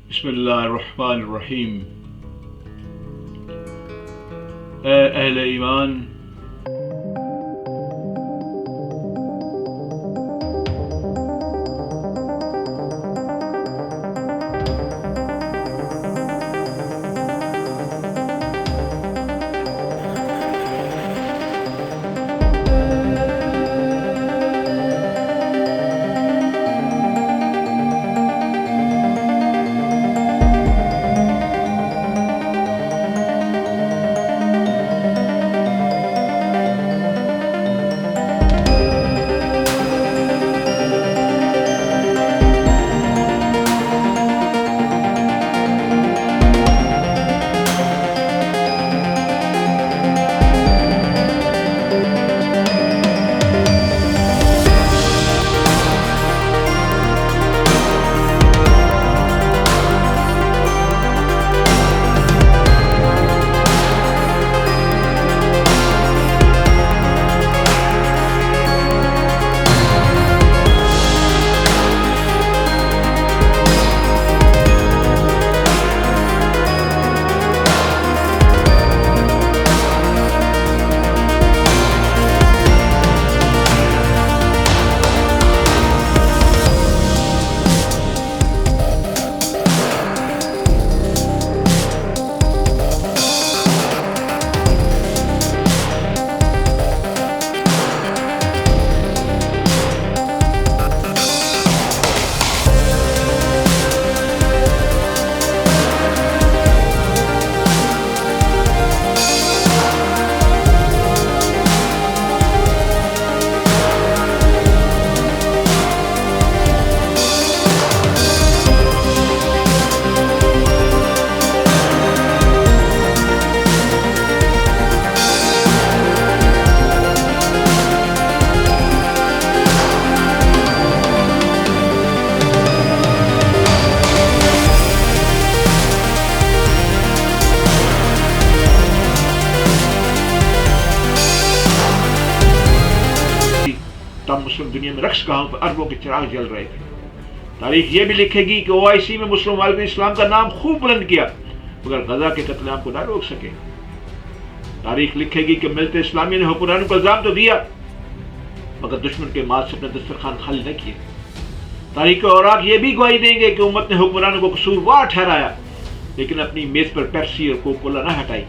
بسم اللہ الرحمن الرحیم۔ اے اہل ایمان، تب مسلم دنیا میں رقص گاہوں پر اربوں کے چراغ جل رہے تھے۔ تاریخ یہ بھی لکھے گی کہ OIC میں مسلم عالم اسلام کا نام خوب بلند کیا، مگر غزہ کے قتل عام کو نہ روک سکے۔ تاریخ لکھے گی کہ ملت اسلامی نے حکمرانوں کو الزام تو دیا، مگر دشمن کے مال سے اپنا دسترخوان خالی نہ کیا۔ تاریخ کے اوراق یہ بھی گواہی دیں گے کہ امت نے حکمرانوں کو قصوروار ٹھہرایا، لیکن اپنی میز پر پیپسی اور کوکا کولا نہ ہٹائی،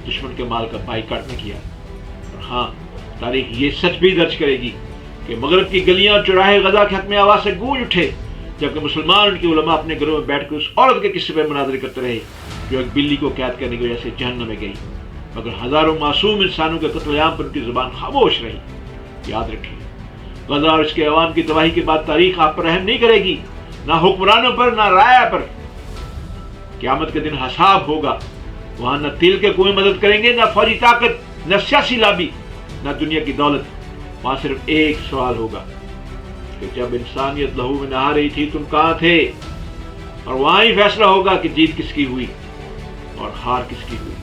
دشمن کے مال کا بائیکاٹ نہ کیا۔ اور ہاں، تاریخ یہ سچ بھی درج کرے گی کہ مغرب کی گلیاں اور چوراہے غزہ کے حق میں آواز سے گونج اٹھے، جبکہ مسلمان ان کے علماء اپنے گھروں میں بیٹھ کر اس عورت کے قصے پہ مناظرے کرتے رہے جو ایک بلی کو قید کرنے کی وجہ سے جہنم میں گئی، مگر ہزاروں معصوم انسانوں کے قتل عام پر ان کی زبان خاموش رہی۔ یاد رکھیں، غزہ اور اس کے عوام کی تباہی کے بعد تاریخ آپ پر رحم نہیں کرے گی، نہ حکمرانوں پر، نہ رایا پر۔ قیامت کے دن حساب ہوگا، وہاں نہ تیل کے کنویں مدد کریں گے، نہ فوجی طاقت، نہ سیاسی لابی، نہ دنیا کی دولت۔ وہاں صرف ایک سوال ہوگا کہ جب انسانیت لہو میں نہا رہی تھی تم کہاں تھے؟ اور وہاں ہی فیصلہ ہوگا کہ جیت کس کی ہوئی اور ہار کس کی ہوئی۔